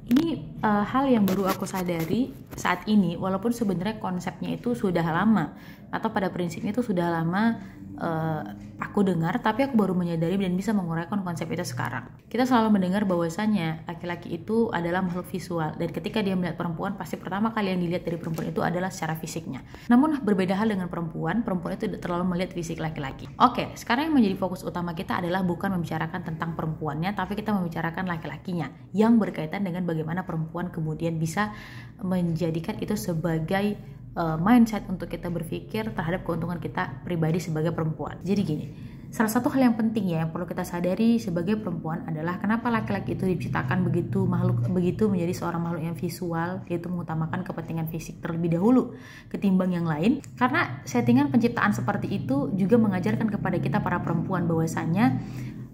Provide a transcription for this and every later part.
Ini hal yang baru aku sadari saat ini, walaupun sebenarnya konsepnya itu sudah lama, atau pada prinsipnya itu sudah lama aku dengar, tapi aku baru menyadari dan bisa menguraikan konsep itu sekarang. Kita selalu mendengar bahwasanya laki-laki itu adalah makhluk visual, dan ketika dia melihat perempuan, pasti pertama kali yang dilihat dari perempuan itu adalah secara fisiknya. Namun berbeda hal dengan perempuan itu tidak terlalu melihat fisik laki-laki. Oke, sekarang yang menjadi fokus utama kita adalah bukan membicarakan tentang perempuannya, tapi kita membicarakan laki-lakinya, yang berkaitan dengan bagaimana perempuan kemudian bisa menjadikan itu sebagai mindset untuk kita berpikir terhadap keuntungan kita pribadi sebagai perempuan. Jadi gini, salah satu hal yang penting ya yang perlu kita sadari sebagai perempuan adalah kenapa laki-laki itu diciptakan begitu menjadi seorang makhluk yang visual, yaitu mengutamakan kepentingan fisik terlebih dahulu ketimbang yang lain. Karena settingan penciptaan seperti itu juga mengajarkan kepada kita para perempuan bahwasanya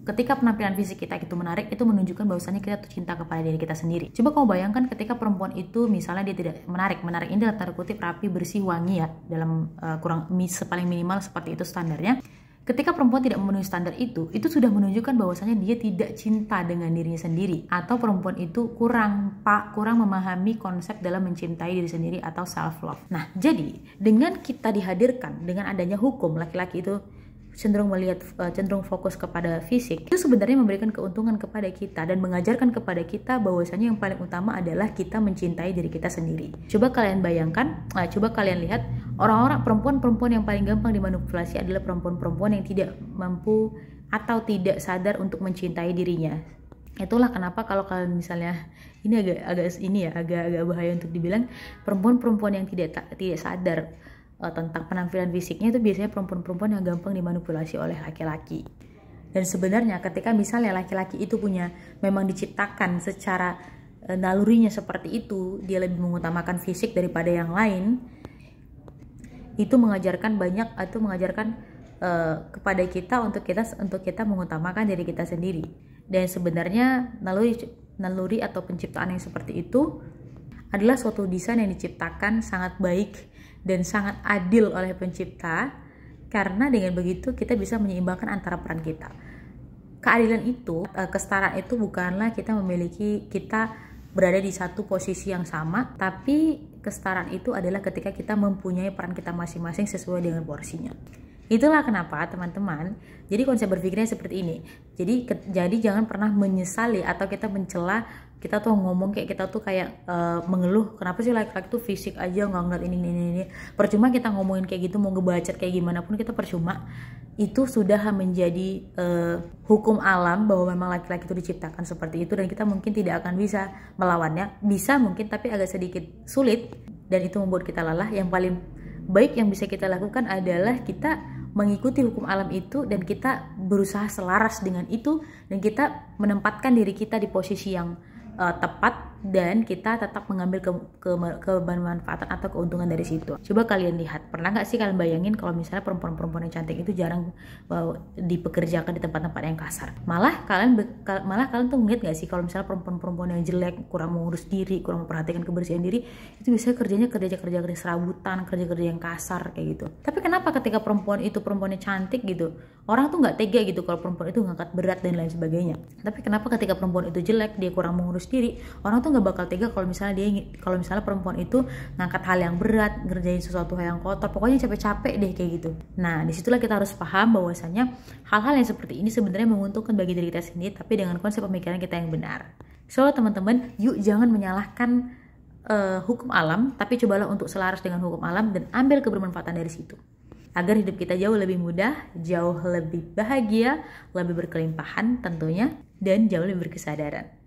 ketika penampilan fisik kita itu menarik, itu menunjukkan bahwasannya kita tuh cinta kepada diri kita sendiri. Coba kamu bayangkan ketika perempuan itu misalnya dia tidak menarik ini dalam tanda kutip rapi, bersih, wangi ya, dalam paling minimal seperti itu standarnya. Ketika perempuan tidak memenuhi standar itu sudah menunjukkan bahwasannya dia tidak cinta dengan dirinya sendiri, atau perempuan itu kurang memahami konsep dalam mencintai diri sendiri atau self love. Nah, jadi dengan kita dihadirkan dengan adanya hukum laki-laki itu cenderung fokus kepada fisik, itu sebenarnya memberikan keuntungan kepada kita dan mengajarkan kepada kita bahwasanya yang paling utama adalah kita mencintai diri kita sendiri. Coba kalian bayangkan, coba kalian lihat orang-orang perempuan yang paling gampang dimanipulasi adalah perempuan-perempuan yang tidak mampu atau tidak sadar untuk mencintai dirinya. Itulah kenapa kalau kalian misalnya ini agak bahaya untuk dibilang, perempuan-perempuan yang tidak sadar tentang penampilan fisiknya itu biasanya perempuan-perempuan yang gampang dimanipulasi oleh laki-laki. Dan sebenarnya ketika misalnya laki-laki itu memang diciptakan secara nalurinya seperti itu, dia lebih mengutamakan fisik daripada yang lain, itu mengajarkan kepada kita untuk kita mengutamakan diri kita sendiri. Dan sebenarnya naluri atau penciptaan yang seperti itu adalah suatu desain yang diciptakan sangat baik dan sangat adil oleh pencipta, karena dengan begitu kita bisa menyeimbangkan antara peran kita. Keadilan itu, kesetaraan itu bukanlah kita berada di satu posisi yang sama, tapi kesetaraan itu adalah ketika kita mempunyai peran kita masing-masing sesuai dengan porsinya. Itulah kenapa teman-teman, jadi konsep berpikirnya seperti ini. Jadi jangan pernah menyesali atau kita mencela, kita tuh ngomong kayak mengeluh, kenapa sih laki-laki tuh fisik aja nggak ngeliat ini. Percuma kita ngomongin kayak gitu, mau ngebacet kayak gimana pun kita percuma. Itu sudah menjadi hukum alam bahwa memang laki-laki itu diciptakan seperti itu, dan kita mungkin tidak akan bisa melawannya. Bisa mungkin, tapi agak sedikit sulit, dan itu membuat kita lelah. Yang paling baik yang bisa kita lakukan adalah kita mengikuti hukum alam itu, dan kita berusaha selaras dengan itu, dan kita menempatkan diri kita di posisi yang tepat, dan kita tetap mengambil kemanfaatan atau keuntungan dari situ. Coba kalian lihat, pernah nggak sih kalian bayangin kalau misalnya perempuan-perempuan yang cantik itu jarang dipekerjakan di tempat-tempat yang kasar. Malah kalian tuh ngeliat nggak sih kalau misalnya perempuan-perempuan yang jelek, kurang mengurus diri, kurang memperhatikan kebersihan diri, itu biasanya kerja serabutan, kerja yang kasar kayak gitu. Tapi kenapa ketika perempuannya cantik gitu, orang tuh nggak tega gitu kalau perempuan itu ngangkat berat dan lain sebagainya. Tapi kenapa ketika perempuan itu jelek, dia kurang mengurus diri, orang tuh nggak bakal tega kalau misalnya perempuan itu ngangkat hal yang berat, ngerjain sesuatu hal yang kotor, pokoknya capek-capek deh kayak gitu. Nah, disitulah kita harus paham bahwasanya hal-hal yang seperti ini sebenarnya menguntungkan bagi diri kita sendiri, tapi dengan konsep pemikiran kita yang benar. So teman-teman, yuk jangan menyalahkan hukum alam, tapi cobalah untuk selaras dengan hukum alam dan ambil kebermanfaatan dari situ, agar hidup kita jauh lebih mudah, jauh lebih bahagia, lebih berkelimpahan tentunya, dan jauh lebih berkesadaran.